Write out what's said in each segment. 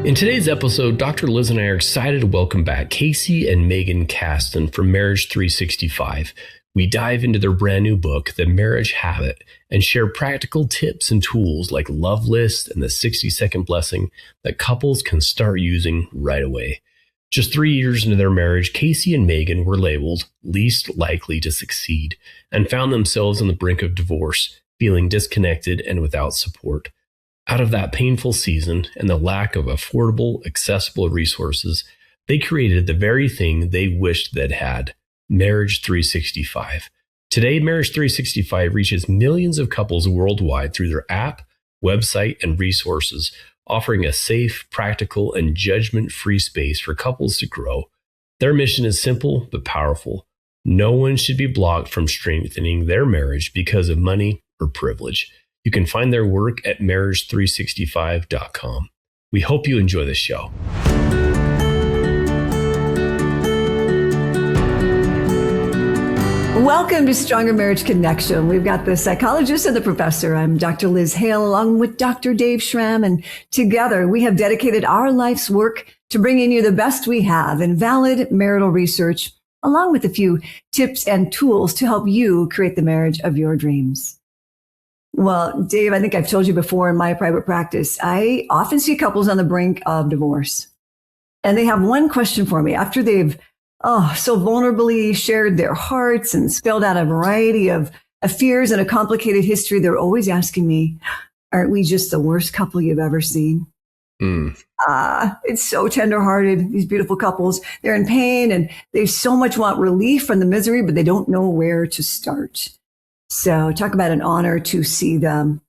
In today's episode, Dr. Liz and I are excited to welcome back Casey and Meygan Caston from Marriage 365. We dive into their brand new book, The Marriage Habit, and share practical tips and tools like Love List and the 60-second blessing that couples can start using right away. Just 3 years into their marriage, Casey and Meygan were labeled least likely to succeed and found themselves on the brink of divorce, feeling disconnected and without support. Out of that painful season and the lack of affordable, accessible resources, they created the very thing they wished they'd had, Marriage 365. Today, Marriage 365 reaches millions of couples worldwide through their app, website, and resources, offering a safe, practical, and judgment-free space for couples to grow. Their mission is simple but powerful. No one should be blocked from strengthening their marriage because of money or privilege. You can find their work at marriage365.com. We hope you enjoy the show. Welcome to Stronger Marriage Connection. We've got the psychologist and the professor. I'm Dr. Liz Hale along with Dr. Dave Schramm, and together we have dedicated our life's work to bringing you the best we have in valid marital research, along with a few tips and tools to help you create the marriage of your dreams. Well, Dave, I think I've told you before in my private practice, I often see couples on the brink of divorce. And they have one question for me after they've so vulnerably shared their hearts and spelled out a variety of fears and a complicated history. They're always asking me, aren't we just the worst couple you've ever seen? It's so tenderhearted, these beautiful couples. They're in pain and they so much want relief from the misery, but they don't know where to start. So talk about an honor to see them.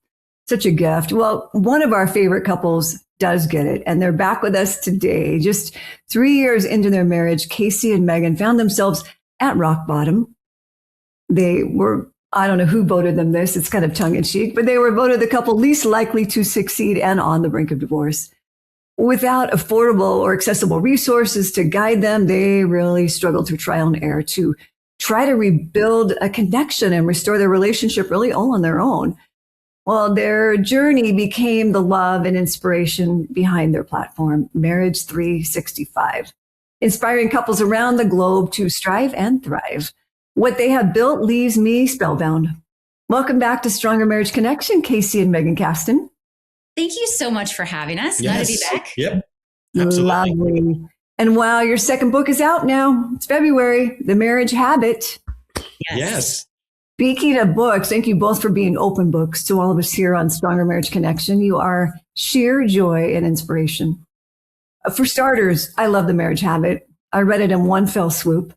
Such a gift. Well, one of our favorite couples does get it, and they're back with us today. Just 3 years into their marriage, Casey and Meygan found themselves at rock bottom. They were, I don't know who voted them this, it's kind of tongue in cheek, but they were voted the couple least likely to succeed and on the brink of divorce. Without affordable or accessible resources to guide them, they really struggled through trial and error to try to rebuild a connection and restore their relationship really all on their own. Well, their journey became the love and inspiration behind their platform, Marriage 365, inspiring couples around the globe to strive and thrive. What they have built leaves me spellbound. Welcome back to Stronger Marriage Connection, Casey and Meygan Caston. Thank you so much for having us. Yes. Glad to be back. Yep. Absolutely. Lovely. And wow, your second book is out now. It's February, The Marriage Habit. Yes. Speaking of books, thank you both for being open books to all of us here on Stronger Marriage Connection. You are sheer joy and inspiration. For starters, I love The Marriage Habit. I read it in one fell swoop.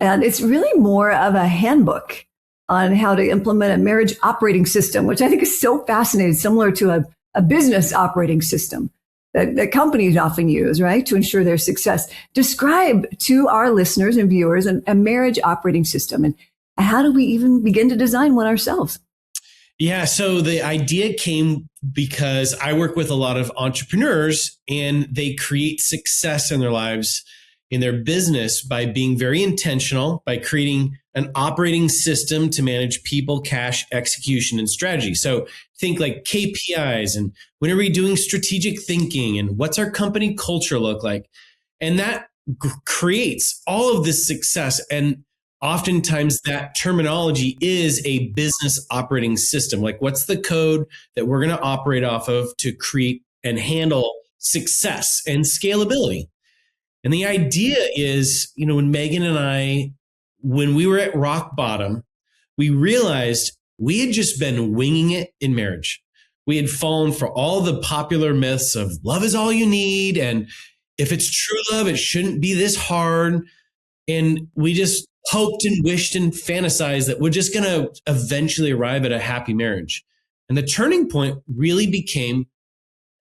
And it's really more of a handbook on how to implement a marriage operating system, which I think is so fascinating, similar to a business operating system that companies often use, right, to ensure their success. Describe to our listeners and viewers a marriage operating system, and how do we even begin to design one ourselves? Yeah, so the idea came because I work with a lot of entrepreneurs and they create success in their lives, in their business, by being very intentional, by creating an operating system to manage people, cash, execution, and strategy. So think like KPIs, and when are we doing strategic thinking, and what's our company culture look like? And that creates all of this success. And oftentimes that terminology is a business operating system. Like, what's the code that we're going to operate off of to create and handle success and scalability? And the idea is, when Meygan and I, when we were at rock bottom, we realized we had just been winging it in marriage. We had fallen for all the popular myths of love is all you need. And if it's true love, it shouldn't be this hard. And we just hoped and wished and fantasized that we're just going to eventually arrive at a happy marriage. And the turning point really became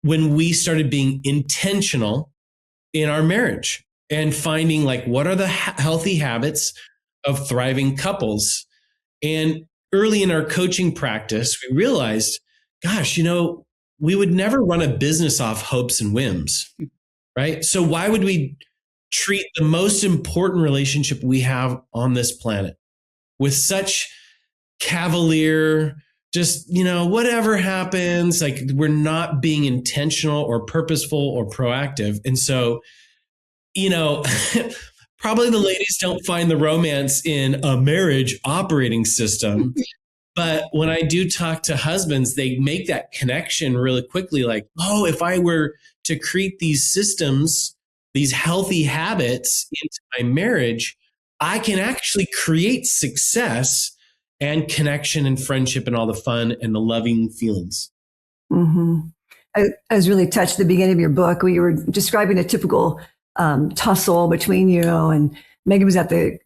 when we started being intentional in our marriage and finding what are the healthy habits of thriving couples. And early in our coaching practice, we realized, gosh, we would never run a business off hopes and whims, right? So why would we treat the most important relationship we have on this planet with such cavalier, just, whatever happens, like we're not being intentional or purposeful or proactive. And so, probably the ladies don't find the romance in a marriage operating system. But when I do talk to husbands, they make that connection really quickly. Like, oh, if I were to create these systems, these healthy habits into my marriage, I can actually create success and connection and friendship and all the fun and the loving feelings. Mm-hmm. I was really touched at the beginning of your book where you were describing a typical tussle between you and Meygan was at the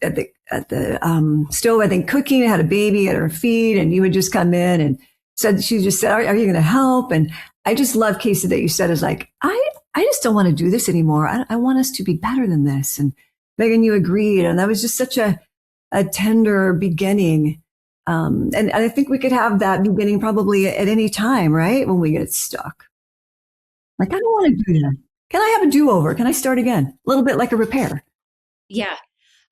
stove, I think, cooking, had a baby at her feet, and you would just come in and she just said, are you going to help? And I just love, Casey, that you said is like, I just don't want to do this anymore. I want us to be better than this. And Meygan, you agreed. And that was just such a tender beginning. And I think we could have that beginning probably at any time, right? When we get stuck. Like, I don't want to do that. Can I have a do-over? Can I start again? A little bit like a repair. Yeah.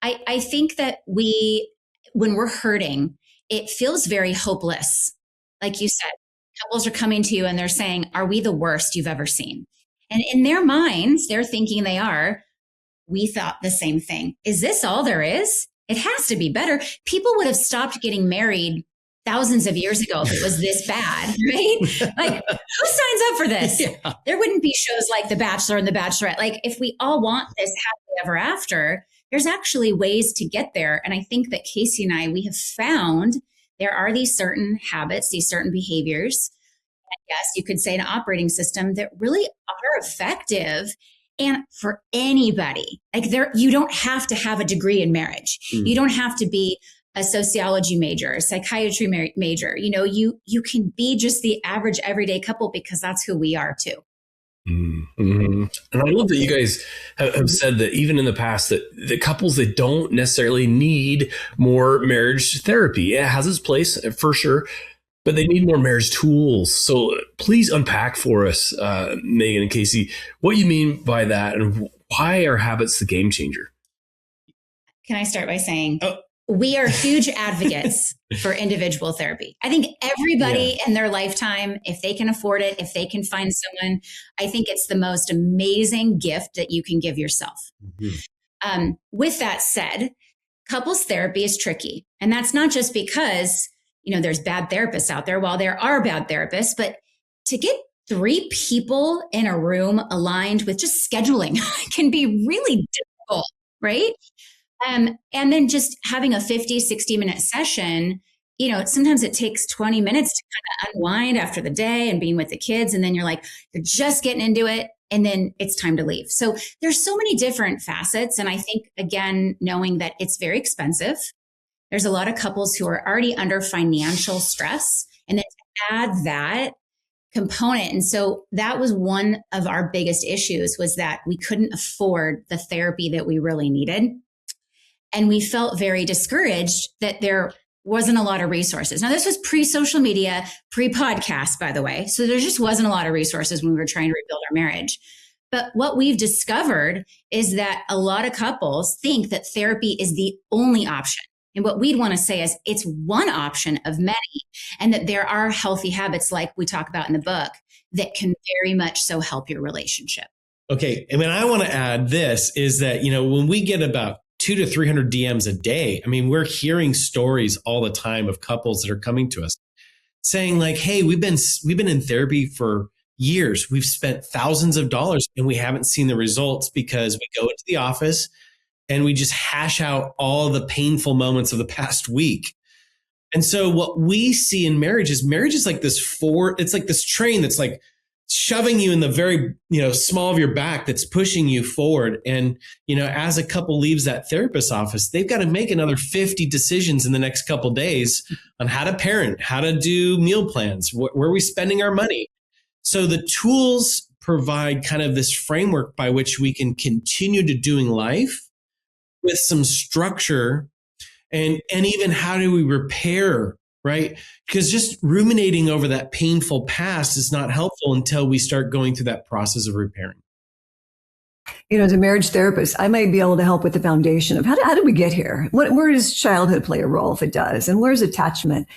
I think that when we're hurting, it feels very hopeless. Like you said, couples are coming to you and they're saying, are we the worst you've ever seen? And in their minds, they're thinking they are. We thought the same thing. Is this all there is? It has to be better. People would have stopped getting married thousands of years ago if it was this bad, right? Like, who signs up for this? Yeah. There wouldn't be shows like The Bachelor and The Bachelorette. Like, if we all want this happily ever after, there's actually ways to get there. And I think that Casey and I, we have found there are these certain habits, these certain behaviors, yes, you could say an operating system that really are effective. And for anybody, like you don't have to have a degree in marriage. You don't have to be a sociology major, a psychiatry major. You can be just the average everyday couple because that's who we are too. Mm-hmm. And I love that you guys have said that even in the past that the couples that don't necessarily need more marriage therapy. It has its place for sure, but they need more marriage tools. So please unpack for us, Meygan and Casey, what you mean by that and why are habits the game changer? Can I start by saying, we are huge advocates for individual therapy. I think everybody in their lifetime, if they can afford it, if they can find someone, I think it's the most amazing gift that you can give yourself. Mm-hmm. With that said, couples therapy is tricky. And that's not just because, there's bad therapists out there. While there are bad therapists, but to get 3 people in a room aligned with just scheduling can be really difficult, right? And then just having a 50, 60-minute session, sometimes it takes 20 minutes to kind of unwind after the day and being with the kids. And then you're just getting into it. And then it's time to leave. So there's so many different facets. And I think, again, knowing that it's very expensive, there's a lot of couples who are already under financial stress. And then to add that component. And so that was one of our biggest issues was that we couldn't afford the therapy that we really needed. And we felt very discouraged that there wasn't a lot of resources. Now, this was pre-social media, pre-podcast, by the way. So there just wasn't a lot of resources when we were trying to rebuild our marriage. But what we've discovered is that a lot of couples think that therapy is the only option. And what we'd want to say is it's one option of many, and that there are healthy habits like we talk about in the book that can very much so help your relationship. Okay. And I want to add this is that, when we get about 200 to 300 DMs a day. We're hearing stories all the time of couples that are coming to us saying like, hey, we've been in therapy for years. We've spent thousands of dollars and we haven't seen the results because we go into the office and we just hash out all the painful moments of the past week. And so what we see in marriage is like it's like this train that's like shoving you in the very, small of your back that's pushing you forward. And, as a couple leaves that therapist's office, they've got to make another 50 decisions in the next couple days on how to parent, how to do meal plans, where are we spending our money? So the tools provide kind of this framework by which we can continue to doing life with some structure and even how do we repair, right? Because just ruminating over that painful past is not helpful until we start going through that process of repairing. As a marriage therapist, I might be able to help with the foundation of how did we get here? Where does childhood play a role if it does? And where's attachment?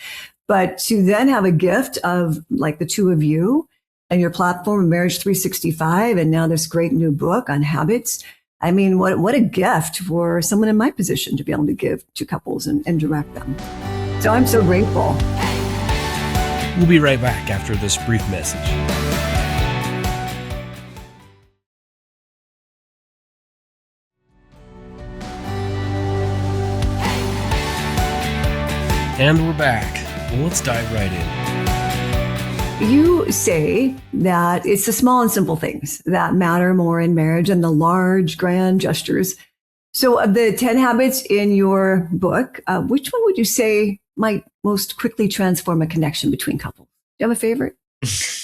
But to then have a gift of like the two of you and your platform, Marriage 365, and now this great new book on habits. I mean, what a gift for someone in my position to be able to give to couples and direct them. So I'm so grateful. We'll be right back after this brief message. And we're back. Well, let's dive right in. You say that it's the small and simple things that matter more in marriage than the large, grand gestures. So of the 10 habits in your book, which one would you say might most quickly transform a connection between couples? Do you have a favorite?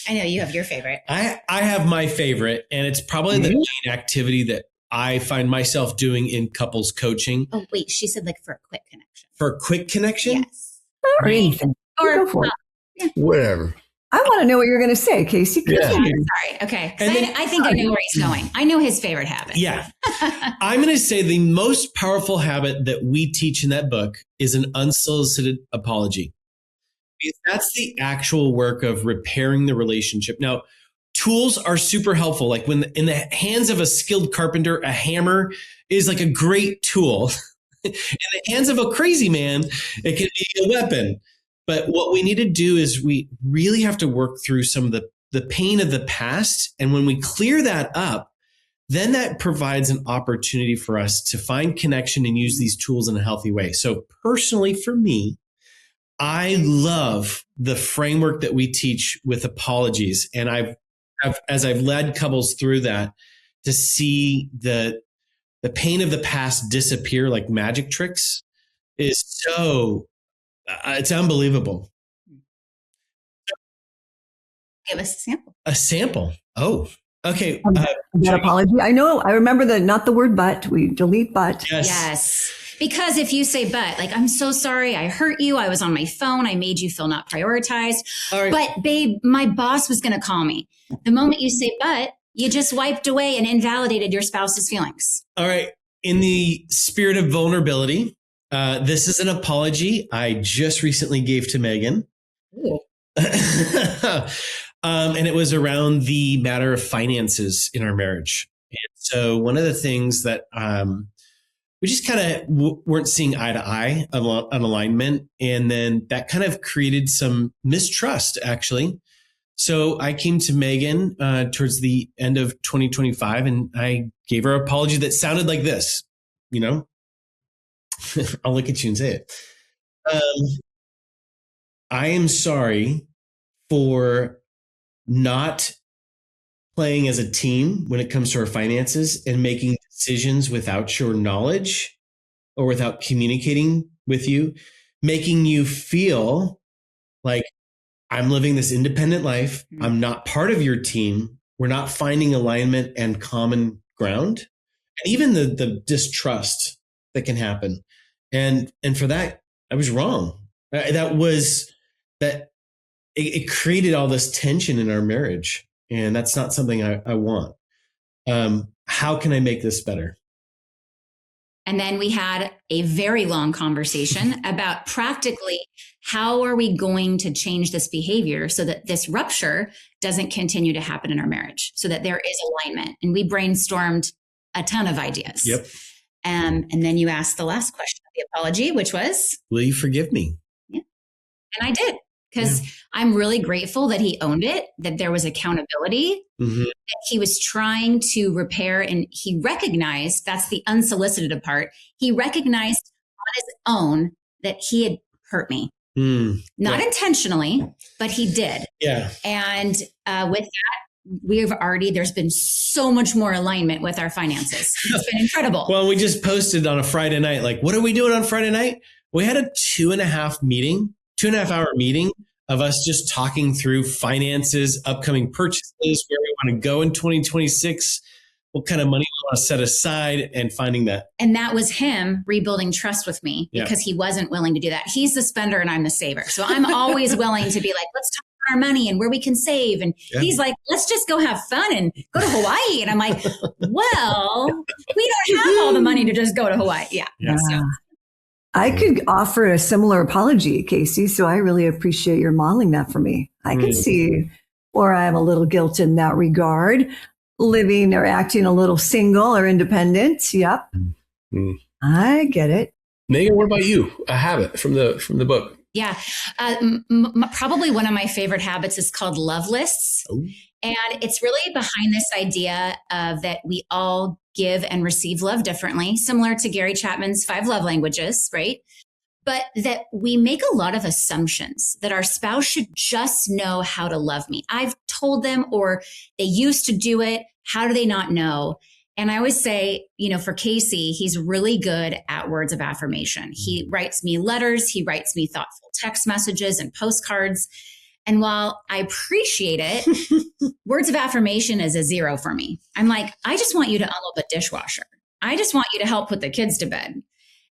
I know you have your favorite. I have my favorite, and it's probably the main activity that I find myself doing in couples coaching. Oh, wait, she said like for a quick connection. For a quick connection? Yes. Or anything. Or go for it. Yeah. Whatever. I want to know what you're going to say, Casey. Yeah. Sorry. Okay. I think I know where he's going. I know his favorite habit. Yeah. I'm going to say the most powerful habit that we teach in that book is an unsolicited apology. Because that's the actual work of repairing the relationship. Now, tools are super helpful. Like when in the hands of a skilled carpenter, a hammer is like a great tool. In the hands of a crazy man, it can be a weapon. But what we need to do is we really have to work through some of the pain of the past. And when we clear that up, then that provides an opportunity for us to find connection and use these tools in a healthy way. So personally, for me, I love the framework that we teach with apologies. And as I've led couples through that, to see the pain of the past disappear like magic tricks is so, it's unbelievable. Give us a sample. A sample. Oh, okay. That apology. I know. I remember not the word but. We delete but. Yes. Because if you say but, like, I'm so sorry, I hurt you. I was on my phone. I made you feel not prioritized. All right. But babe, my boss was going to call me. The moment you say but, you just wiped away and invalidated your spouse's feelings. All right. In the spirit of vulnerability, this is an apology I just recently gave to Meygan. And it was around the matter of finances in our marriage. And so one of the things that we just kind of weren't seeing eye to eye on alignment. And then that kind of created some mistrust, actually. So I came to Meygan towards the end of 2025, and I gave her an apology that sounded like this, you know? I'll look at you and say it. I am sorry for not playing as a team when it comes to our finances and making decisions without your knowledge or without communicating with you, making you feel like I'm living this independent life. I'm not part of your team. We're not finding alignment and common ground. And even the distrust that can happen. And for that, I was wrong. It created all this tension in our marriage. And that's not something I want. How can I make this better? And then we had a very long conversation about practically how are we going to change this behavior so that this rupture doesn't continue to happen in our marriage, so that there is alignment. And we brainstormed a ton of ideas. Yep. And then you asked the last question of the apology, which was, will you forgive me? Yeah. And I did, because I'm really grateful that he owned it, that there was accountability, that he was trying to repair, and he recognized, that's the unsolicited part, he recognized on his own that he had hurt me. Not intentionally, but he did. Yeah. And with that, there's been so much more alignment with our finances. It's been incredible. Well, we just posted on a Friday night, like, what are we doing on Friday night? We had a 2.5 hour meeting of us just talking through finances, upcoming purchases, where we want to go in 2026, what kind of money we want to set aside, and finding that. And that was him rebuilding trust with me because he wasn't willing to do that. He's the spender and I'm the saver. So I'm always willing to be like, let's talk about our money and where we can save. And he's like, let's just go have fun and go to Hawaii. And I'm like, well, we don't have all the money to just go to Hawaii. Yeah. So. I could offer a similar apology, Casey. So I really appreciate your modeling that for me. I can see where I have a little guilt in that regard, living or acting a little single or independent. Yep. I get it. Meygan, what about you? A habit from the book? Yeah. Probably one of my favorite habits is called love lists. Oh. And it's really behind this idea of that we all give and receive love differently, similar to Gary Chapman's 5 love languages, right? But that we make a lot of assumptions that our spouse should just know how to love me. I've told them, or they used to do it. How do they not know? And I always say, for Casey, he's really good at words of affirmation. He writes me letters. He writes me thoughtful text messages and postcards. And while I appreciate it, words of affirmation is a 0 for me. I'm like, I just want you to unload the dishwasher. I just want you to help put the kids to bed.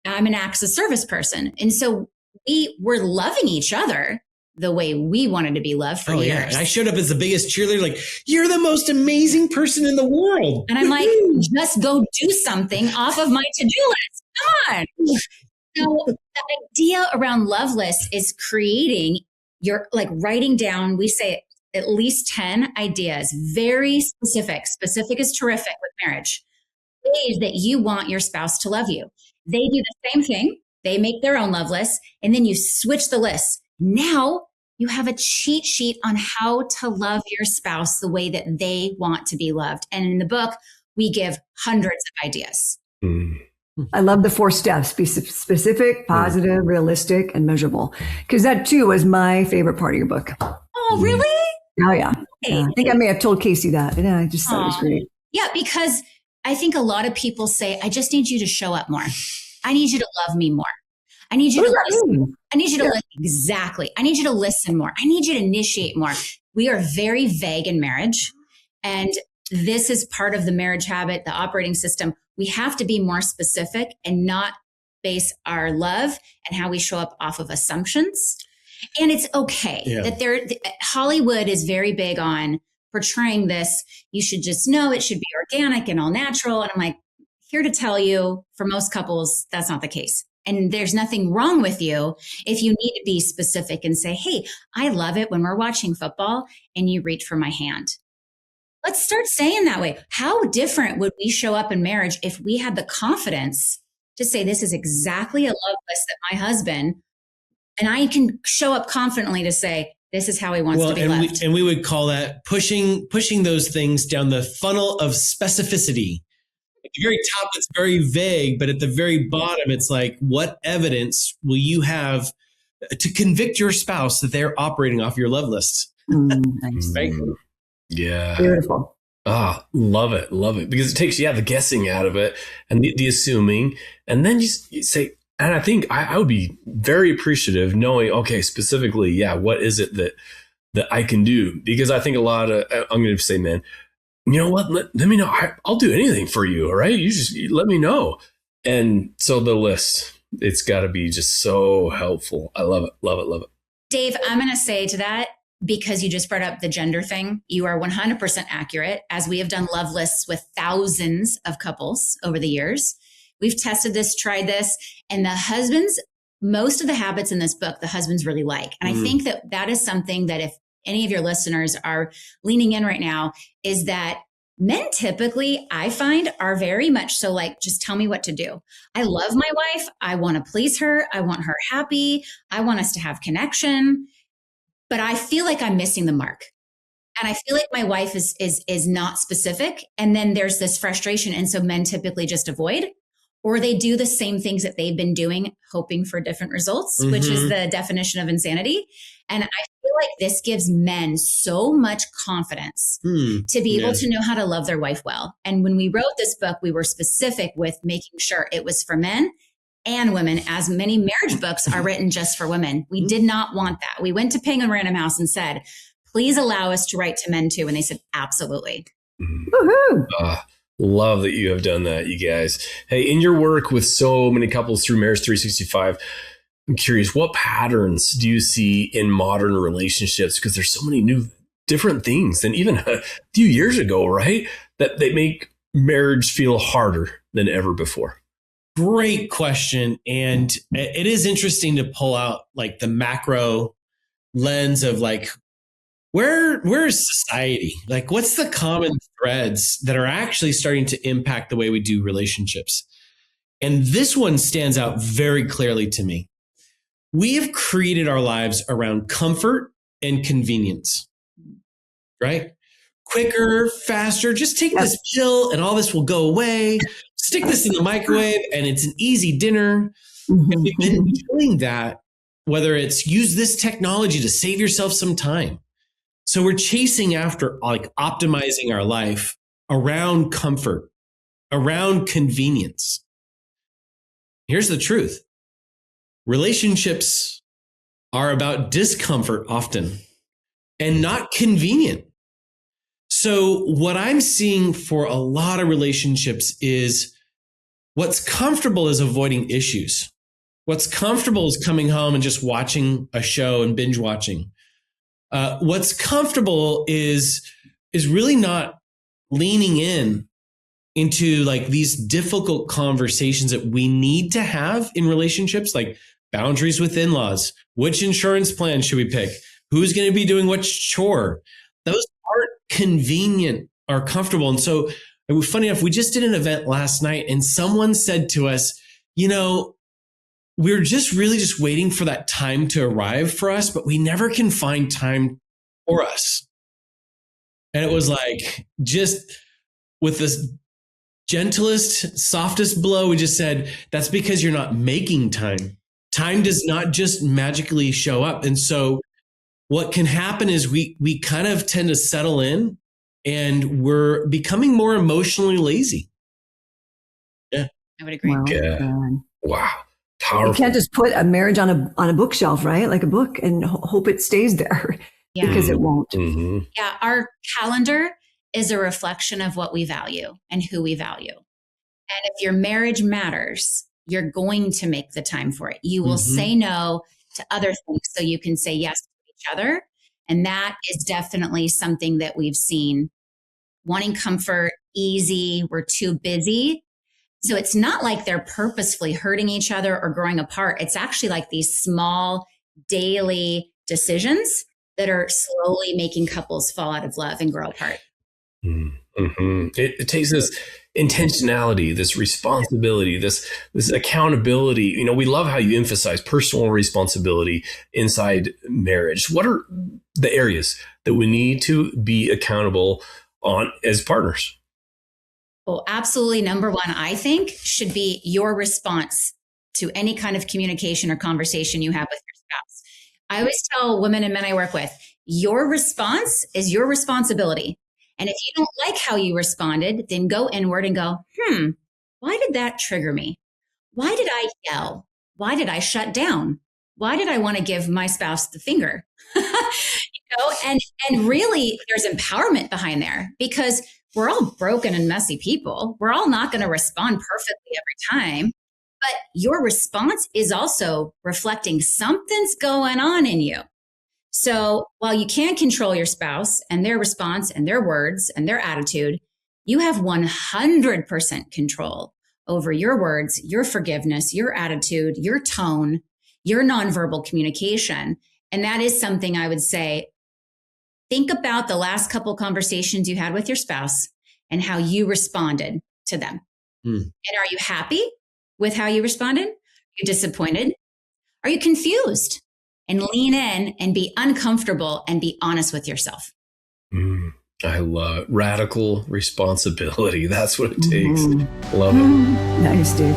I'm an acts of service person. And so we were loving each other the way we wanted to be loved for years. Yeah. And I showed up as the biggest cheerleader, like, you're the most amazing person in the world. And I'm like, just go do something off of my to-do list. Come on. So the idea around love lists is creating writing down, we say at least 10 ideas, very specific. Specific is terrific with marriage. Ways that you want your spouse to love you. They do the same thing. They make their own love list, and then you switch the list. Now you have a cheat sheet on how to love your spouse the way that they want to be loved. And in the book, we give hundreds of ideas. I love the 4 steps: be specific, positive, realistic, and measurable. Because that too was my favorite part of your book. Oh, really? Oh, yeah. I think I may have told Casey that. Yeah, I just thought it was great. Yeah, because I think a lot of people say, I just need you to show up more. I need you to love me more. I need you to listen. I need you to listen. Exactly. I need you to listen more. I need you to initiate more. We are very vague in marriage. And this is part of the marriage habit, the operating system. We have to be more specific and not base our love and how we show up off of assumptions. And it's okay that Hollywood is very big on portraying this. You should just know it should be organic and all natural. And I'm like, here to tell you, for most couples, that's not the case. And there's nothing wrong with you if you need to be specific and say, hey, I love it when we're watching football and you reach for my hand. Let's start saying that way. How different would we show up in marriage if we had the confidence to say, this is exactly a love list that my husband, and I can show up confidently to say, this is how he wants to be loved. And we would call that pushing those things down the funnel of specificity. At the very top, it's very vague, but at the very bottom, it's like, what evidence will you have to convict your spouse that they're operating off your love list? Nice. Right? Yeah. Beautiful. Love it. Love it. Because it takes, the guessing out of it and the assuming. And then you say, and I think I would be very appreciative knowing, okay, specifically, what is it that I can do? Because I think a lot of, I'm going to say, man, you know what? Let me know. I'll do anything for you. All right. You just let me know. And so the list, it's got to be just so helpful. I love it. Love it. Love it. Dave, I'm going to say to that, because you just brought up the gender thing, you are 100% accurate. As we have done love lists with thousands of couples over the years, we've tested this, tried this, and the husbands, most of the habits in this book, the husbands really like. And I think that is something that if any of your listeners are leaning in right now, is that men typically, I find, are very much so like, just tell me what to do. I love my wife. I want to please her. I want her happy. I want us to have connection. But I feel like I'm missing the mark. And I feel like my wife is not specific. And then there's this frustration. And so men typically just avoid, or they do the same things that they've been doing, hoping for different results, which is the definition of insanity. And I feel like this gives men so much confidence to be able to know how to love their wife well. And when we wrote this book, we were specific with making sure it was for men and women, as many marriage books are written just for women. We did not want that. We went to Penguin Random House and said, please allow us to write to men too. And they said, absolutely. Woohoo. Love that you have done that, you guys. Hey, in your work with so many couples through Marriage 365, I'm curious, what patterns do you see in modern relationships? Because there's so many new different things than even a few years ago, right? That they make marriage feel harder than ever before. Great question. And it is interesting to pull out like the macro lens of like, where is society? Like, what's the common threads that are actually starting to impact the way we do relationships? And this one stands out very clearly to me. We have created our lives around comfort and convenience, right? Quicker, faster, just take this pill and all this will go away. Stick this in the microwave and it's an easy dinner. And we've been doing that, whether it's use this technology to save yourself some time. So we're chasing after like optimizing our life around comfort, around convenience. Here's the truth. Relationships are about discomfort often and not convenient. So what I'm seeing for a lot of relationships is what's comfortable is avoiding issues. What's comfortable is coming home and just watching a show and binge watching. What's comfortable is really not leaning into like these difficult conversations that we need to have in relationships, like boundaries with in-laws. Which insurance plan should we pick? Who's going to be doing which chore? Those aren't convenient or comfortable. And so it was funny enough, we just did an event last night and someone said to us, we're just really just waiting for that time to arrive for us, but we never can find time for us. And it was like, just with this gentlest, softest blow, we just said, that's because you're not making time. Time does not just magically show up. And so what can happen is we kind of tend to settle in and we're becoming more emotionally lazy. Yeah. I would agree. Wow. Powerful. You can't just put a marriage on a bookshelf, right? Like a book, and hope it stays there because it won't. Mm-hmm. Yeah. Our calendar is a reflection of what we value and who we value. And if your marriage matters, you're going to make the time for it. You will say no to other things so you can say yes to each other. And that is definitely something that we've seen. Wanting comfort, easy, we're too busy. So it's not like they're purposefully hurting each other or growing apart. It's actually like these small daily decisions that are slowly making couples fall out of love and grow apart. Mm-hmm. It takes this intentionality, this responsibility, this accountability. We love how you emphasize personal responsibility inside marriage. What are the areas that we need to be accountable on as partners? Well, absolutely. Number one, I think, should be your response to any kind of communication or conversation you have with your spouse. I always tell women and men I work with, your response is your responsibility. And if you don't like how you responded, then go inward and go, why did that trigger me? Why did I yell? Why did I shut down? Why did I want to give my spouse the finger? And really there's empowerment behind there because we're all broken and messy people. We're all not going to respond perfectly every time, but your response is also reflecting something's going on in you. So while you can't control your spouse and their response and their words and their attitude, you have 100% control over your words, your forgiveness, your attitude, your tone, your nonverbal communication. And that is something I would say, think about the last couple conversations you had with your spouse and how you responded to them. And are you happy with how you responded? Are you disappointed? Are you confused? And lean in and be uncomfortable and be honest with yourself. I love radical responsibility. That's what it takes. Love it. Nice, dude.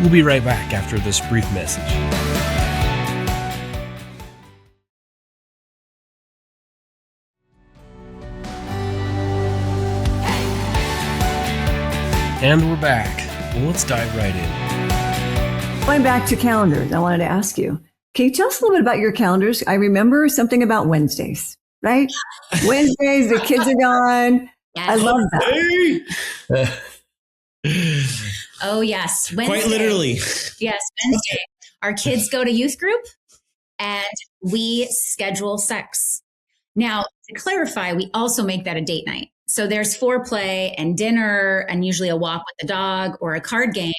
We'll be right back after this brief message. And we're back. Well, let's dive right in. Going back to calendars, I wanted to ask you, can you tell us a little bit about your calendars? I remember something about Wednesdays, right? Wednesdays, the kids are gone. Yes. I love that. Oh, yes. Wednesday. Quite literally. Yes, Wednesday. Our kids go to youth group and we schedule sex. Now, to clarify, we also make that a date night. So there's foreplay and dinner and usually a walk with the dog or a card game.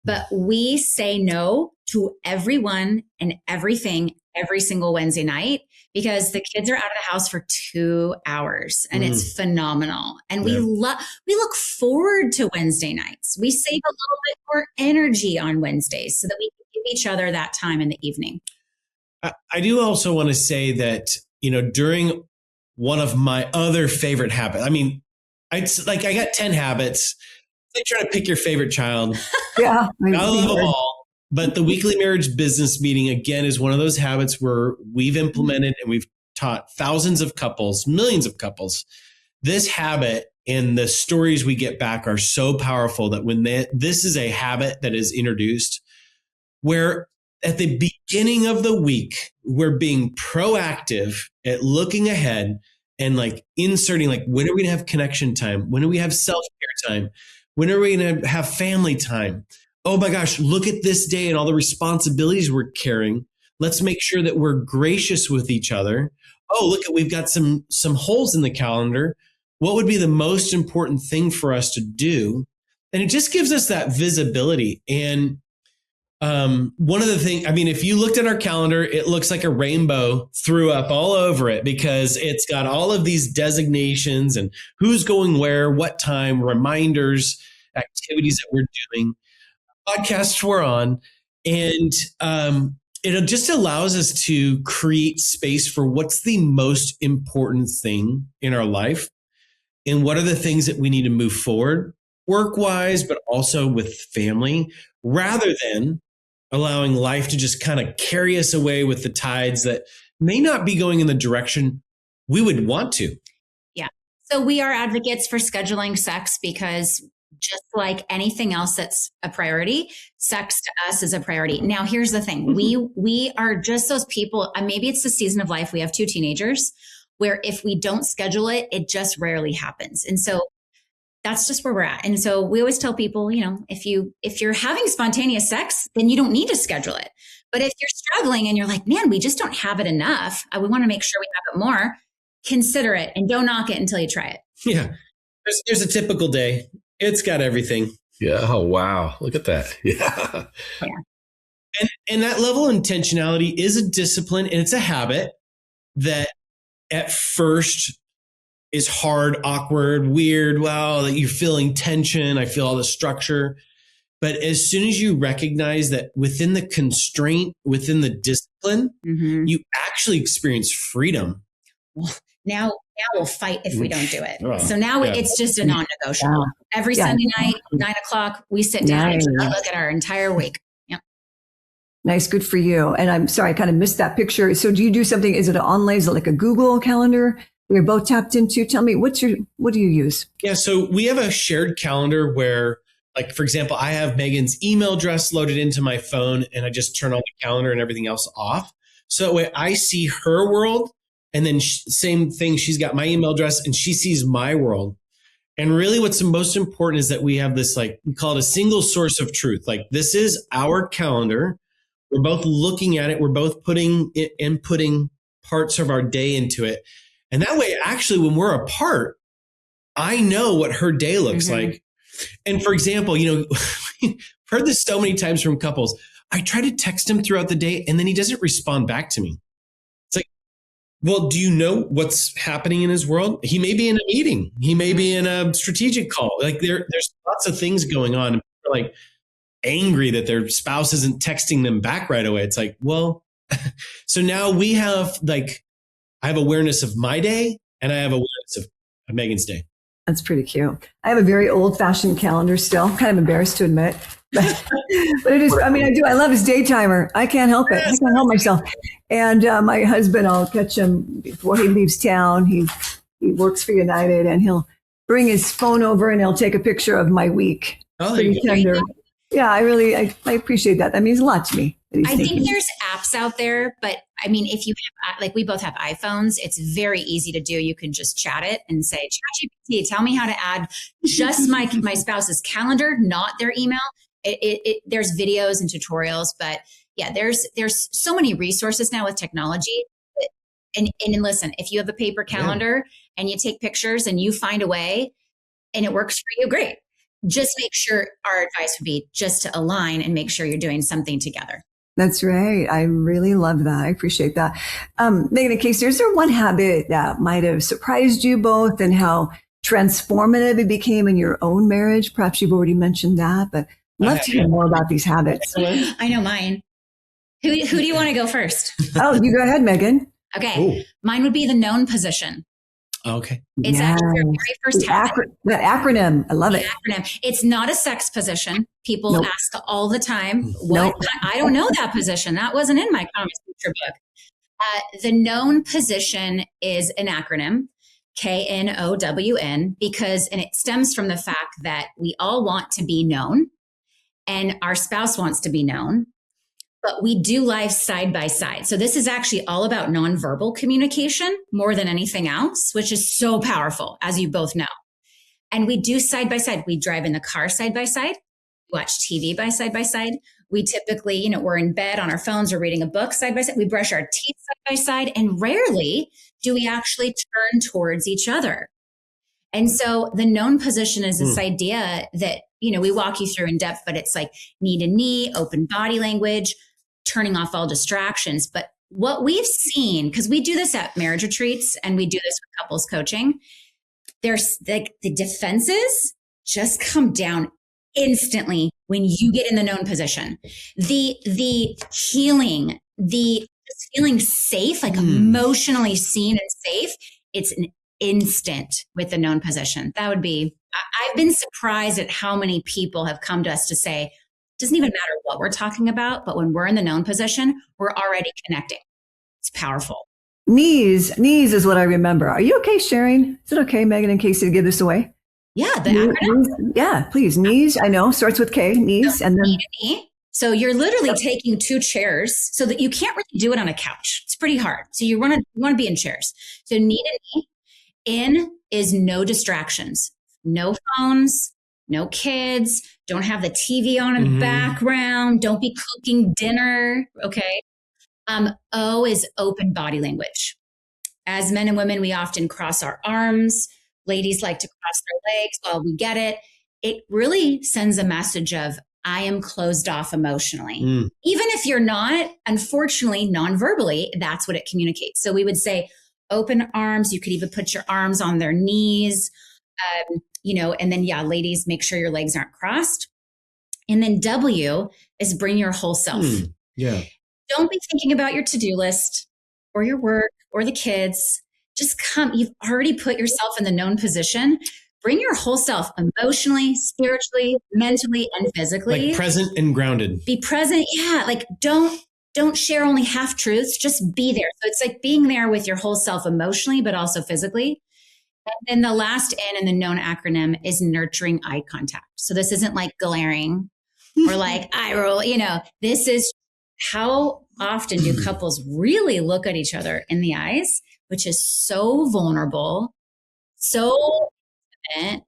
But we say no to everyone and everything every single Wednesday night because the kids are out of the house for 2 hours and it's phenomenal. And we look forward to Wednesday nights. We save a little bit more energy on Wednesdays so that we can give each other that time in the evening. I do also want to say that, during one of my other favorite habits, I got 10 habits. They try to pick your favorite child. Yeah. I love them all. But the weekly marriage business meeting, again, is one of those habits where we've implemented and we've taught thousands of couples, millions of couples. This habit and the stories we get back are so powerful that when this is a habit that is introduced, where at the beginning of the week, we're being proactive at looking ahead and inserting, when are we going to have connection time? When do we have self-care time? When are we going to have family time? Oh my gosh, look at this day and all the responsibilities we're carrying. Let's make sure that we're gracious with each other. Oh, look, we've got some holes in the calendar. What would be the most important thing for us to do? And it just gives us that visibility. And one of the things, if you looked at our calendar, it looks like a rainbow threw up all over it because it's got all of these designations and who's going where, what time, reminders, activities that we're doing, podcasts we're on. And it just allows us to create space for what's the most important thing in our life and what are the things that we need to move forward work-wise, but also with family, rather than allowing life to just kind of carry us away with the tides that may not be going in the direction we would want to. Yeah. So we are advocates for scheduling sex because just like anything else that's a priority, sex to us is a priority. Now, here's the thing. We are just those people, maybe it's the season of life. We have 2 teenagers where if we don't schedule it, it just rarely happens. And so that's just where we're at. And so we always tell people, if you're having spontaneous sex, then you don't need to schedule it. But if you're struggling and you're like, man, we just don't have it enough, we want to make sure we have it more, consider it and don't knock it until you try it. Yeah. There's a typical day. It's got everything. Yeah. Oh, wow. Look at that. Yeah. And that level of intentionality is a discipline and it's a habit that at first is hard, awkward, weird. Wow, that you're feeling tension. I feel all the structure. But as soon as you recognize that within the constraint, within the discipline, you actually experience freedom. Well, now we'll fight if we don't do it. So now it's just a non-negotiable. Every Sunday night, 9:00, we sit down and look at our entire week. Nice. Good for you. And I'm sorry, I kind of missed that picture. So do you do something? Is it online? Is it like a Google calendar? We're both tapped into. Tell me, what do you use? Yeah. So we have a shared calendar where, for example, I have Meygan's email address loaded into my phone and I just turn on the calendar and everything else off. So that way I see her world and then same thing. She's got my email address and she sees my world. And really what's the most important is that we have this, we call it a single source of truth. This is our calendar. We're both looking at it. We're both inputting parts of our day into it. And that way, actually, when we're apart, I know what her day looks like. And for example, I've heard this so many times from couples. I try to text him throughout the day and then he doesn't respond back to me. It's like, well, do you know what's happening in his world? He may be in a meeting. He may be in a strategic call. There's lots of things going on. And people are angry that their spouse isn't texting them back right away. It's like, well, so now we have I have awareness of my day and I have awareness of Meygan's day. That's pretty cute. I have a very old-fashioned calendar still. I'm kind of embarrassed to admit. But it is, I love his day timer. I can't help it. I can't help myself. And my husband, I'll catch him before he leaves town. He works for United and he'll bring his phone over and he'll take a picture of my week. Oh, pretty tender. Yeah, I appreciate that. That means a lot to me. I think there's apps out there, but if you have, we both have iPhones, it's very easy to do. You can just chat it and say, ChatGPT, tell me how to add just my spouse's calendar, not their email. There's videos and tutorials, but yeah, there's so many resources now with technology. And listen, if you have a paper calendar and you take pictures and you find a way and it works for you, great. Just make sure, our advice would be just to align and make sure you're doing something together. That's right. I really love that. I appreciate that. Meygan and Casey, is there one habit that might have surprised you both and how transformative it became in your own marriage? Perhaps you've already mentioned that, but love to hear more about these habits. I know mine. Who do you want to go first? Oh, you go ahead, Meygan. Okay. Ooh. Mine would be the known position. Okay. It's actually your very first habit. The acronym. I love it. Acronym. It's not a sex position. People Nope. ask all the time, what? Nope. I don't know that position. That wasn't in my Common Future book. The known position is an acronym, KNOWN, and it stems from the fact that we all want to be known and our spouse wants to be known, but we do life side by side. So this is actually all about nonverbal communication more than anything else, which is so powerful, as you both know. And we do side by side. We drive in the car side by side, watch TV side by side. We typically, we're in bed on our phones or reading a book side by side. We brush our teeth side by side, and rarely do we actually turn towards each other. And so the known position is this idea that, we walk you through in depth, but it's like knee to knee, open body language, turning off all distractions. But what we've seen, because we do this at marriage retreats and we do this with couples coaching, there's like the defenses just come down instantly when you get in the known position. The healing, the just feeling safe, like emotionally seen and safe, it's an instant with the known position. That would be, I've been surprised at how many people have come to us to say, it doesn't even matter what we're talking about, but when we're in the known position, we're already connecting. It's powerful. Knees is what I remember. Are you okay sharing? Is it okay, Meygan and Casey, to give this away? Yeah, the acronym. Yeah, please. Knees, I know, starts with K, knees, So and then knee to knee. So you're literally taking two chairs so that you can't really do it on a couch. It's pretty hard. So you want to be in chairs. So knee to knee. In is no distractions, no phones, no kids, don't have the TV on in the background, don't be cooking dinner, okay? O is open body language. As men and women, we often cross our arms. Ladies like to cross their legs. Well, we get it. It really sends a message of, I am closed off emotionally. Even if you're not, unfortunately, non-verbally, that's what it communicates. So we would say, open arms. You could even put your arms on their knees, and then, ladies, make sure your legs aren't crossed. And then W is bring your whole self. Yeah. Don't be thinking about your to-do list or your work or the kids. Just come. You've already put yourself in the known position. Bring your whole self emotionally, spiritually, mentally, and physically. Like present and grounded. Be present. Yeah. Like don't share only half truths, just be there. So it's like being there with your whole self emotionally, but also physically. And then the last N in the known acronym is nurturing eye contact. So this isn't like glaring or like eye roll, this is how often do couples really look at each other in the eyes, which is so vulnerable, so intimate,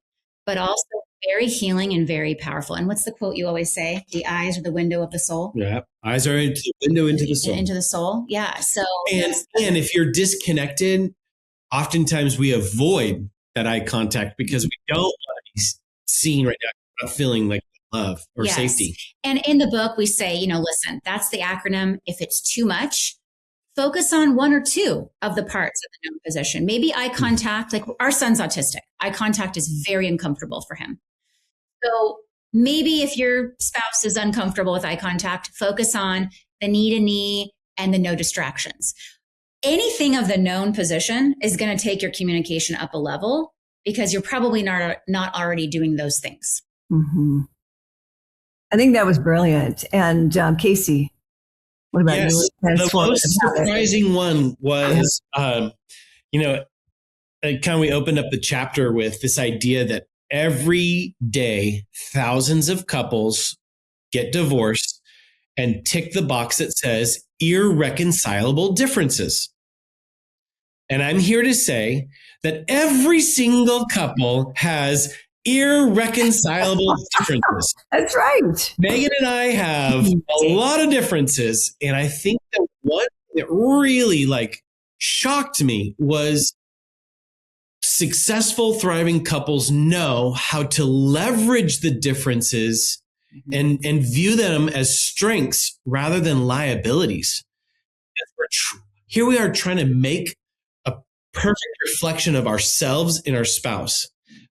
but also very healing and very powerful. And what's the quote you always say? The eyes are the window of the soul. Yeah. Eyes are into the window into the soul. Into the soul. Yeah. So and if you're disconnected, oftentimes we avoid that eye contact because we don't want to be seen right now. We're not feeling like love or safety. And in the book, we say, listen, that's the acronym. If it's too much, focus on one or two of the parts of the known position. Maybe eye contact, like our son's autistic. Eye contact is very uncomfortable for him. So maybe if your spouse is uncomfortable with eye contact, focus on the knee to knee and the no distractions. Anything of the known position is going to take your communication up a level because you're probably not already doing those things. Mm-hmm. I think that was brilliant. And Casey, what about you? The most surprising one was, we opened up the chapter with this idea that every day, thousands of couples get divorced and tick the box that says irreconcilable differences. And I'm here to say that every single couple has irreconcilable differences. That's right. Meygan and I have a lot of differences. And I think that one that really shocked me was successful, thriving couples know how to leverage the differences and view them as strengths rather than liabilities. Here we are trying to make a perfect reflection of ourselves in our spouse,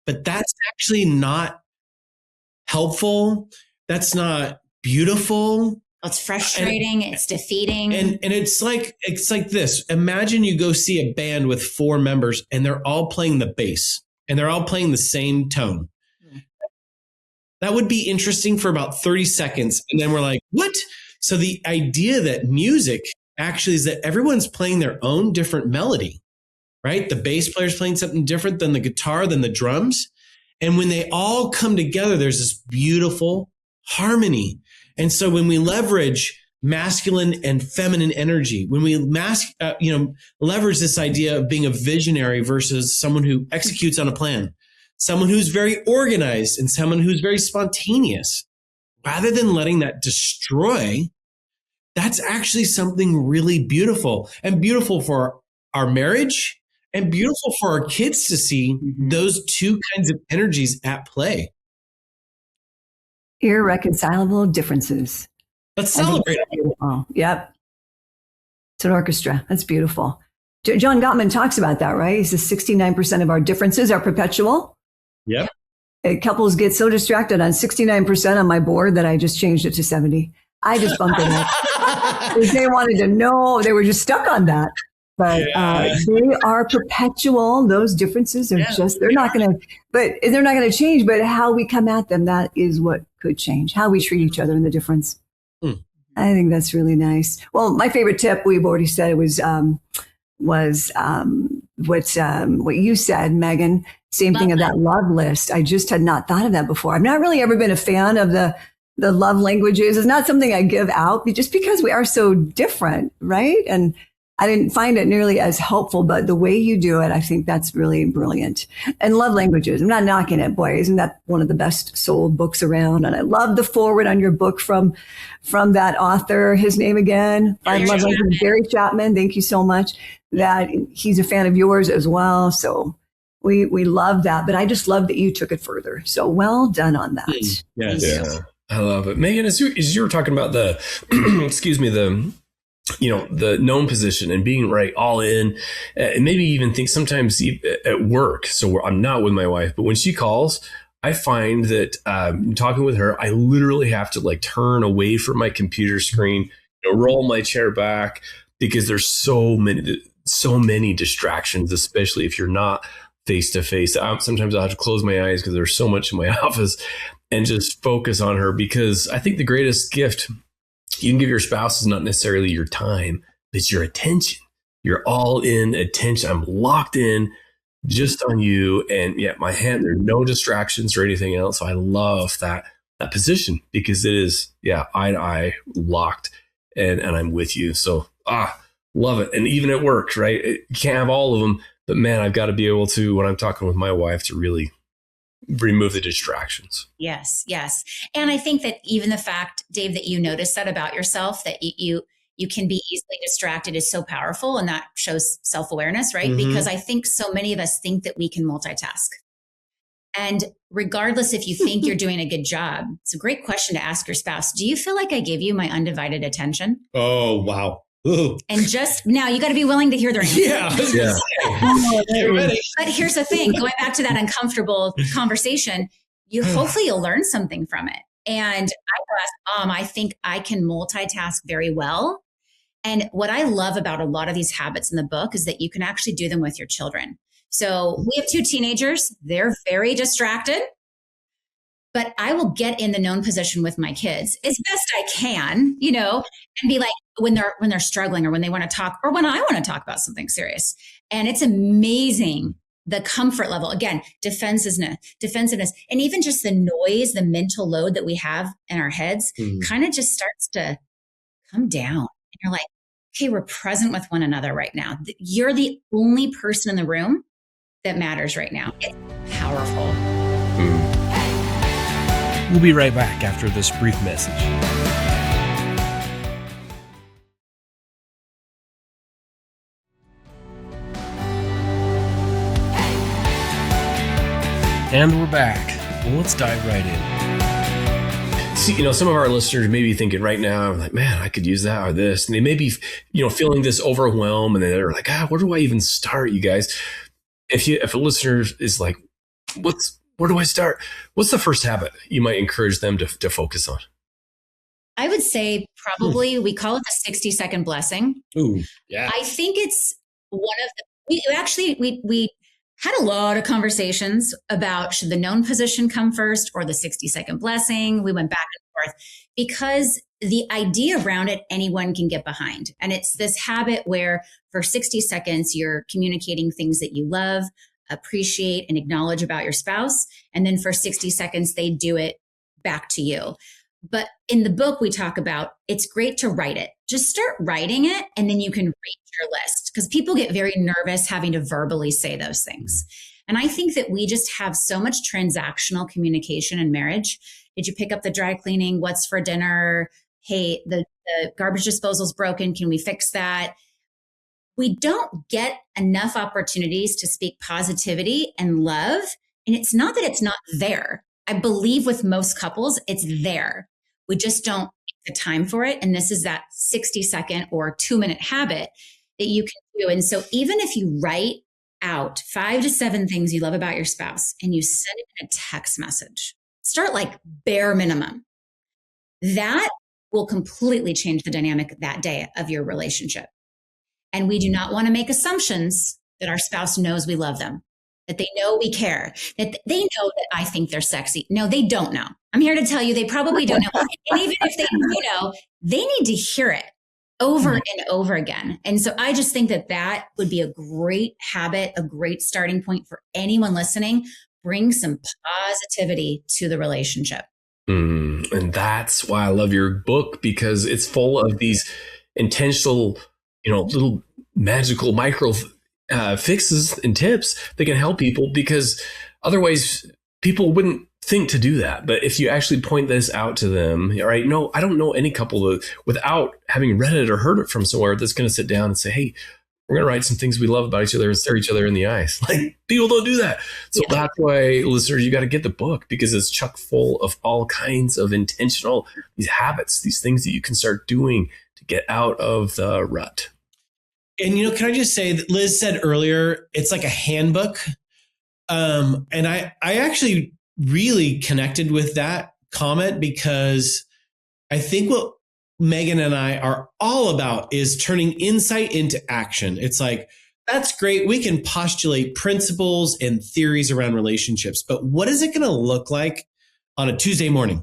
but that's actually not helpful. That's not beautiful. It's frustrating. It's defeating. And it's like this. Imagine you go see a band with 4 members and they're all playing the bass and they're all playing the same tone. That would be interesting for about 30 seconds. And then we're like, what? So the idea that music actually is that everyone's playing their own different melody, right? The bass player's playing something different than the guitar, than the drums. And when they all come together, there's this beautiful harmony. And so when we leverage masculine and feminine energy, when we leverage this idea of being a visionary versus someone who executes on a plan, someone who's very organized and someone who's very spontaneous, rather than letting that destroy, that's actually something really beautiful and beautiful for our marriage and beautiful for our kids to see those two kinds of energies at play. Irreconcilable differences. Let's celebrate. Oh, yep. It's an orchestra. That's beautiful. John Gottman talks about that, right? He says 69% of our differences are perpetual. Yep. Couples get so distracted on 69% on my board that I just changed it to 70. I just bumped it up. They wanted to know. They were just stuck on that. But they are perpetual. Those differences are they're not going to change. But how we come at them, that is what could change. How we treat each other and the difference. I think that's really nice. Well, my favorite tip, we've already said, was what you said, Meygan. Same thing of that love list. I just had not thought of that before. I've not really ever been a fan of the love languages. It's not something I give out just because we are so different, right? And I didn't find it nearly as helpful, but the way you do it, I think that's really brilliant. And love languages. I'm not knocking it, boy. Isn't that one of the best sold books around? And I love the forward on your book from that author. His name again? Love Languages, Gary Chapman. Thank you so much. That he's a fan of yours as well. So we love that. But I just love that you took it further. So well done on that. Yes. Yeah, I love it. Meygan, as you were talking about the, the known position and being right all in, and maybe even think sometimes at work. So I'm not with my wife, but when she calls, I find that talking with her, I literally have to turn away from my computer screen, roll my chair back, because there's so many distractions, especially if you're not face to face. Sometimes I'll have to close my eyes because there's so much in my office and just focus on her, because I think the greatest gift you can give your spouse is not necessarily your time, but it's your attention. You're all in attention. I'm locked in just on you. And my hand, there's no distractions or anything else. So I love that position, because it is, eye to eye, locked, and I'm with you. So, love it. And even at work, right? You can't have all of them, but man, I've got to be able to, when I'm talking with my wife, to really remove the distractions. Yes. And I think that even the fact, Dave, that you notice that about yourself, that you can be easily distracted, is so powerful. And that shows self-awareness, right? Because I think so many of us think that we can multitask. And regardless if you think you're doing a good job, it's a great question to ask your spouse. Do you feel like I gave you my undivided attention? Oh, wow. Ooh. And just now, you got to be willing to hear their answer. Get ready. But here's the thing: going back to that uncomfortable conversation, hopefully you'll learn something from it. And I asked, I think I can multitask very well. And what I love about a lot of these habits in the book is that you can actually do them with your children. So we have 2 teenagers; they're very distracted. But I will get in the known position with my kids as best I can, and be like, when they're struggling, or when they want to talk, or when I want to talk about something serious. And it's amazing, the comfort level. Again, defensiveness, and even just the noise, the mental load that we have in our heads kind of just starts to come down. And you're like, okay, we're present with one another right now. You're the only person in the room that matters right now. It's powerful. We'll be right back after this brief message. And we're back. Well, let's dive right in. See, some of our listeners may be thinking right now, like, man, I could use that or this. And they may be, feeling this overwhelm, and they're like, where do I even start, you guys? If a listener is like, where do I start? What's the first habit you might encourage them to focus on? I would say probably we call it the 60-second blessing. Ooh, yeah. I think it's one of we had a lot of conversations about should the known position come first or the 60-second blessing. We went back and forth because the idea around it, anyone can get behind. And it's this habit where for 60 seconds, you're communicating things that you love, appreciate, and acknowledge about your spouse. And then for 60 seconds, they do it back to you. But in the book, we talk about it's great to write it. Just start writing it, and then you can read your list, because people get very nervous having to verbally say those things. And I think that we just have so much transactional communication in marriage. Did you pick up the dry cleaning? What's for dinner? Hey, the garbage disposal's broken. Can we fix that? We don't get enough opportunities to speak positivity and love. And it's not that it's not there. I believe with most couples, it's there. We just don't take the time for it. And this is that 60-second or 2-minute habit that you can do. And so even if you write out 5 to 7 things you love about your spouse and you send it in a text message, start like bare minimum. That will completely change the dynamic that day of your relationship. And we do not want to make assumptions that our spouse knows we love them, that they know we care, that they know that I think they're sexy. No, they don't know. I'm here to tell you they probably don't know. And even if they do know, they need to hear it over and over again. And so I just think that would be a great habit, a great starting point for anyone listening. Bring some positivity to the relationship. And that's why I love your book, because it's full of these intentional, little magical micro fixes and tips that can help people, because otherwise people wouldn't think to do that. But if you actually point this out to them, right? No, I don't know any couple that, without having read it or heard it from somewhere, that's going to sit down and say, hey, we're going to write some things we love about each other and stare each other in the eyes. Like, people don't do that. So that's why, listeners, you got to get the book, because it's chock full of all kinds of intentional, these habits, these things that you can start doing to get out of the rut. And, can I just say that Liz said earlier, it's like a handbook. And I actually really connected with that comment, because I think what Meygan and I are all about is turning insight into action. It's like, that's great. We can postulate principles and theories around relationships, but what is it going to look like on a Tuesday morning?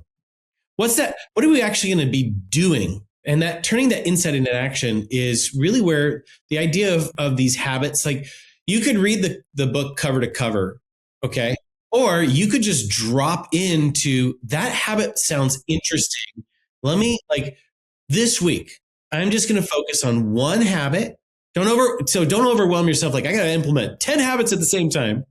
What's that? What are we actually going to be doing? And that turning that insight into action is really where the idea of these habits, like, you could read the book cover to cover, okay? Or you could just drop into that habit. Sounds interesting. Let me, this week, I'm just going to focus on one habit. Don't overwhelm yourself. Like, I got to implement 10 habits at the same time.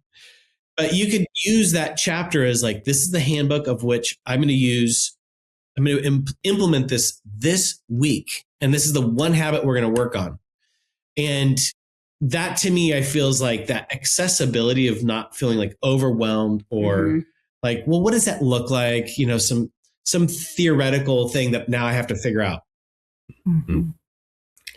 But you could use that chapter as like, this is the handbook of which I'm going to implement this week. And this is the one habit we're going to work on. And that, to me, I feels like that accessibility of not feeling like overwhelmed or like, well, what does that look like? Some theoretical thing that now I have to figure out.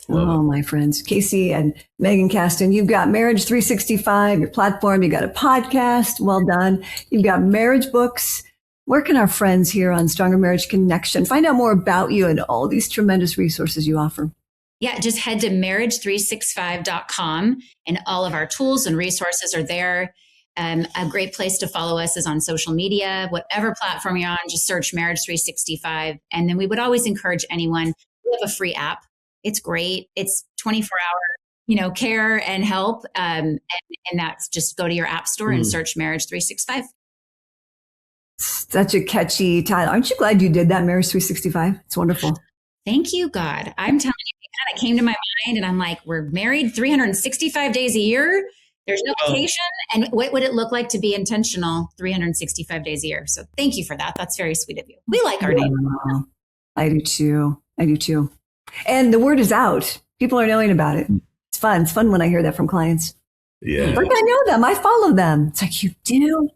Oh, my friends, Casey and Meygan Caston, you've got Marriage 365, your platform, you got a podcast. Well done. You've got marriage books. Where can our friends here on Stronger Marriage Connection find out more about you and all these tremendous resources you offer? Yeah, just head to marriage365.com, and all of our tools and resources are there. A great place to follow us is on social media, whatever platform you're on, just search Marriage 365. And then we would always encourage anyone, we have a free app. It's great. It's 24-hour, care and help. And that's just go to your app store and search Marriage 365. Such a catchy title. Aren't you glad you did that, Marriage 365? It's wonderful. Thank you, God. I'm telling you, it kind of came to my mind, and I'm like, we're married 365 days a year. There's no vacation. And what would it look like to be intentional 365 days a year? So thank you for that. That's very sweet of you. We like our name. I do too. And the word is out. People are knowing about it. It's fun. It's fun when I hear that from clients. Yeah. Like, I know them. I follow them. It's like, you do?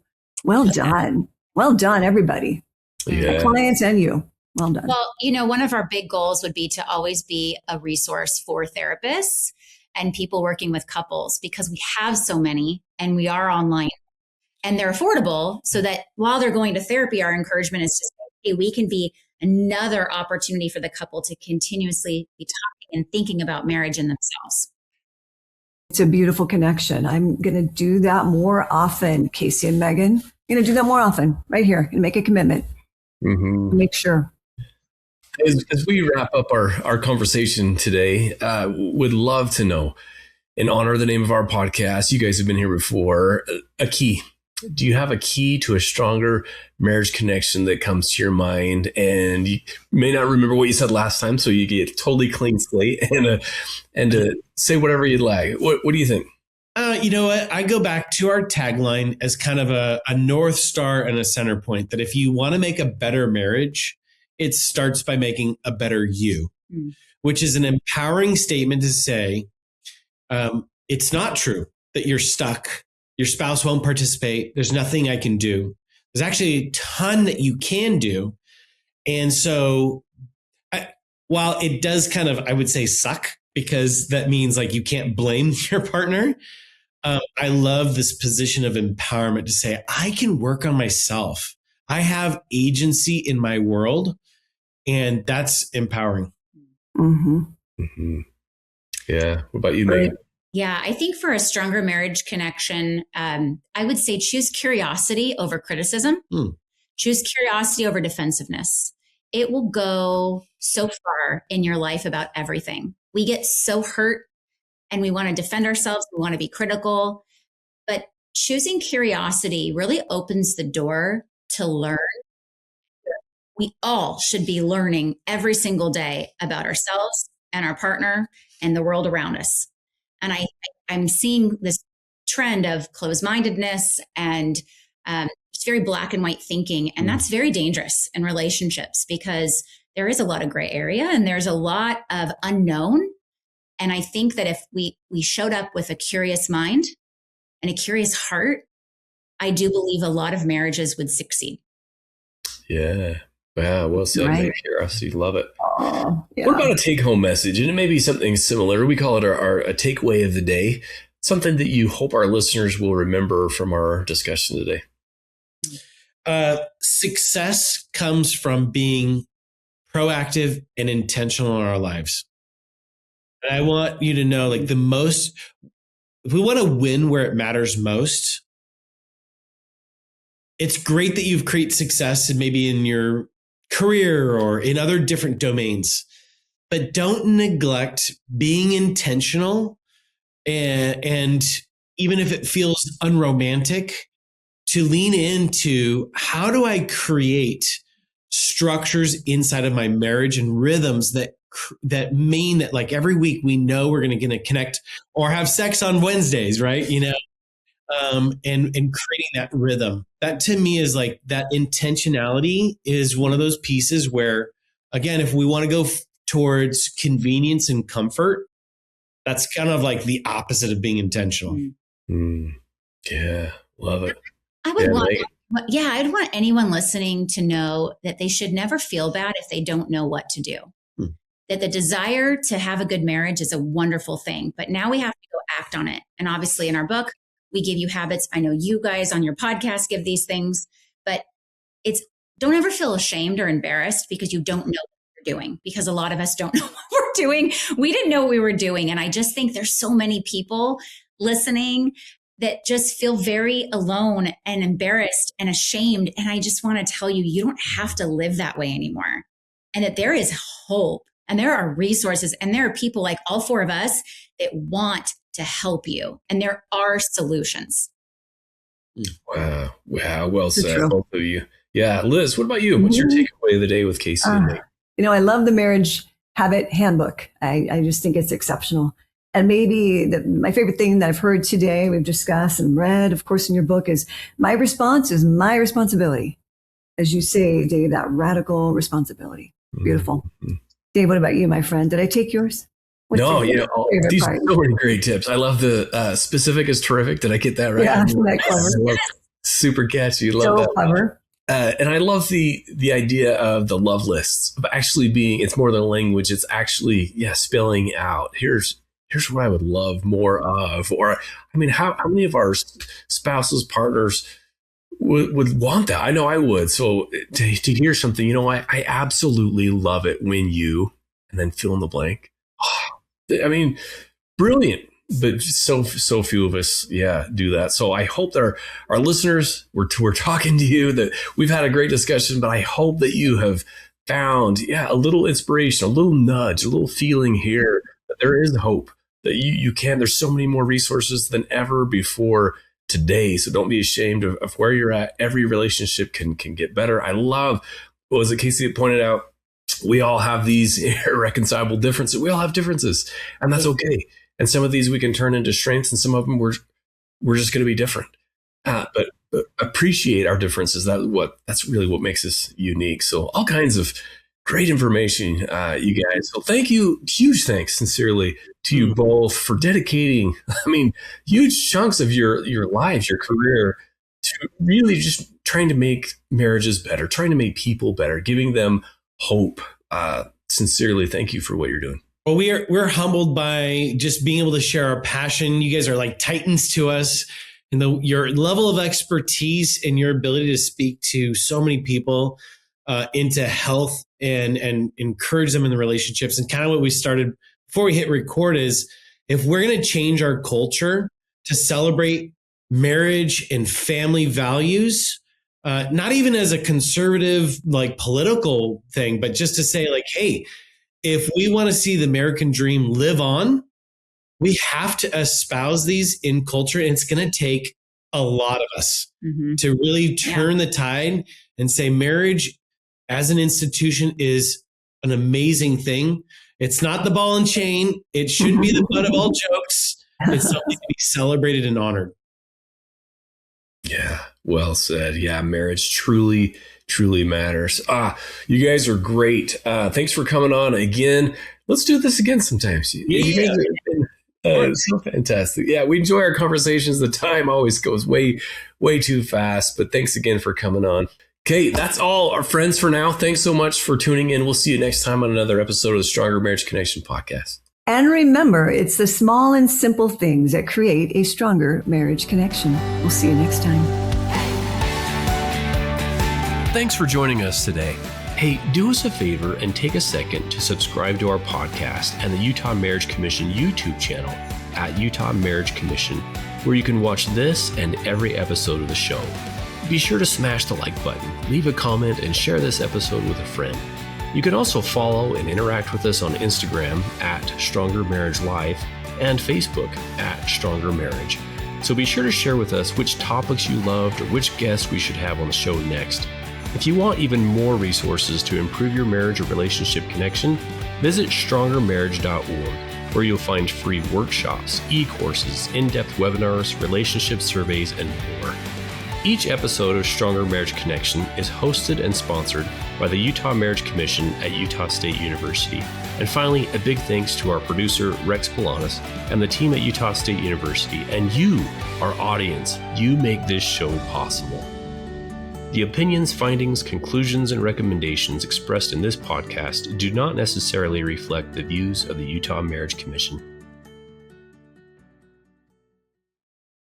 Well done. Well done, everybody. Yeah. Clients and you. Well done. Well, one of our big goals would be to always be a resource for therapists and people working with couples, because we have so many and we are online and they're affordable, so that while they're going to therapy, our encouragement is to say, hey, we can be another opportunity for the couple to continuously be talking and thinking about marriage and themselves. It's a beautiful connection. I'm going to do that more often, Casey and Meygan. I'm going to do that more often right here and make a commitment. Mm-hmm. Make sure. As we wrap up our conversation today, would love to know, in honor of the name of our podcast, you guys have been here before, a key. Do you have a key to a stronger marriage connection that comes to your mind? And you may not remember what you said last time, so you get totally clean slate and say whatever you'd like. What do you think? You know what? I go back to our tagline as kind of a North Star and a center point, that if you want to make a better marriage, it starts by making a better you, which is an empowering statement to say, it's not true that you're stuck. Your spouse won't participate. There's nothing I can do. There's actually a ton that you can do. And so while it does kind of, I would say, suck, because that means like you can't blame your partner, I love this position of empowerment to say, I can work on myself. I have agency in my world, and that's empowering. Mm-hmm. Mm-hmm. Yeah. What about you, Meygan? Yeah, I think for a stronger marriage connection, I would say choose curiosity over criticism. Choose curiosity over defensiveness. It will go so far in your life about everything. We get so hurt and we want to defend ourselves. We want to be critical. But choosing curiosity really opens the door to learn. We all should be learning every single day about ourselves and our partner and the world around us. And I'm seeing this trend of closed-mindedness and just very black and white thinking. And that's very dangerous in relationships, because there is a lot of gray area and there's a lot of unknown. And I think that if we showed up with a curious mind and a curious heart, I do believe a lot of marriages would succeed. Yeah. Wow. Well said. Right. Curiosity. Love it. Yeah. What about a take-home message? And it may be something similar. We call it a takeaway of the day, something that you hope our listeners will remember from our discussion today. Success comes from being proactive and intentional in our lives. And I want you to know, like, if we want to win where it matters most, it's great that you've created success and maybe in your career or in other different domains, but don't neglect being intentional. And even if it feels unromantic, to lean into, how do I create structures inside of my marriage and rhythms that mean that, like, every week we know we're going to connect or have sex on Wednesdays, right? And creating that rhythm. That to me is like, that intentionality is one of those pieces where, again, if we want to go towards convenience and comfort, that's kind of like the opposite of being intentional. Yeah, love it. I'd want anyone listening to know that they should never feel bad if they don't know what to do. That the desire to have a good marriage is a wonderful thing, but now we have to go act on it. And obviously in our book, we give you habits. I know you guys on your podcast give these things, but don't ever feel ashamed or embarrassed because you don't know what you're doing, because a lot of us don't know what we're doing. We didn't know what we were doing. And I just think there's so many people listening that just feel very alone and embarrassed and ashamed. And I just want to tell you, you don't have to live that way anymore. And that there is hope and there are resources and there are people like all four of us that want to help you. And there are solutions. Wow. Well said, both of you. Yeah. Liz, what about you? What's your takeaway of the day with Casey and me? I love the Marriage Habit Handbook. I just think it's exceptional. And maybe my favorite thing that I've heard today, we've discussed and read, of course, in your book, is my response is my responsibility. As you say, Dave, that radical responsibility. Beautiful. Dave, what about you, my friend? Did I take yours? These are so many great tips. I love the specific is terrific. Did I get that right? Yeah, isn't that clever? Super catchy. Love So that. clever. And I love the idea of the love lists of actually being, it's more than a language. It's actually, spelling out, here's what I would love more of. Or, I mean, how many of our spouses, partners would want that? I know I would. So to hear something, I absolutely love it when you, and then fill in the blank. I mean, brilliant. But so few of us, do that. So I hope that our listeners, we're talking to you, that we've had a great discussion, but I hope that you have found, a little inspiration, a little nudge, a little feeling here that there is hope, that you can. There's so many more resources than ever before today. So don't be ashamed of where you're at. Every relationship can get better. I love, what was it Casey pointed out? We all have these irreconcilable differences. We all have differences, and that's okay. And some of these we can turn into strengths, and some of them we're just going to be different. But appreciate our differences. That's really what makes us unique. So all kinds of great information, you guys. So thank you, huge thanks, sincerely, to you both for dedicating, huge chunks of your lives, your career, to really just trying to make marriages better, trying to make people better, giving them hope. Sincerely, thank you for what you're doing. Well, we're humbled by just being able to share our passion. You guys are like titans to us, and your level of expertise and your ability to speak to so many people into health and encourage them in the relationships. And kind of what we started before we hit record is, if we're going to change our culture to celebrate marriage and family values, not even as a conservative, like political thing, but just to say like, hey, if we want to see the American dream live on, we have to espouse these in culture. And it's going to take a lot of us to really turn the tide and say marriage as an institution is an amazing thing. It's not the ball and chain. It should be the butt of all jokes. It's something to be celebrated and honored. Yeah, well said. Yeah, marriage truly matters. You guys are great. Thanks for coming on again. Let's do this again sometimes. You guys have been so fantastic. Yeah, we enjoy our conversations. The time always goes way too fast, but thanks again for coming on. Okay, that's all our friends for now. Thanks so much for tuning in. We'll see you next time on another episode of the Stronger Marriage Connection podcast. And remember, it's the small and simple things that create a stronger marriage connection. We'll see you next time. Thanks for joining us today. Hey, do us a favor and take a second to subscribe to our podcast and the Utah Marriage Commission YouTube channel at Utah Marriage Commission, where you can watch this and every episode of the show. Be sure to smash the like button, leave a comment, and share this episode with a friend. You can also follow and interact with us on Instagram at Stronger Marriage Life and Facebook at Stronger Marriage. So be sure to share with us which topics you loved or which guests we should have on the show next. If you want even more resources to improve your marriage or relationship connection, visit strongermarriage.org, where you'll find free workshops, e-courses, in-depth webinars, relationship surveys, and more. Each episode of Stronger Marriage Connection is hosted and sponsored by the Utah Marriage Commission at Utah State University. And finally, a big thanks to our producer, Rex Polanis, and the team at Utah State University, and you, our audience. You make this show possible. The opinions, findings, conclusions, and recommendations expressed in this podcast do not necessarily reflect the views of the Utah Marriage Commission.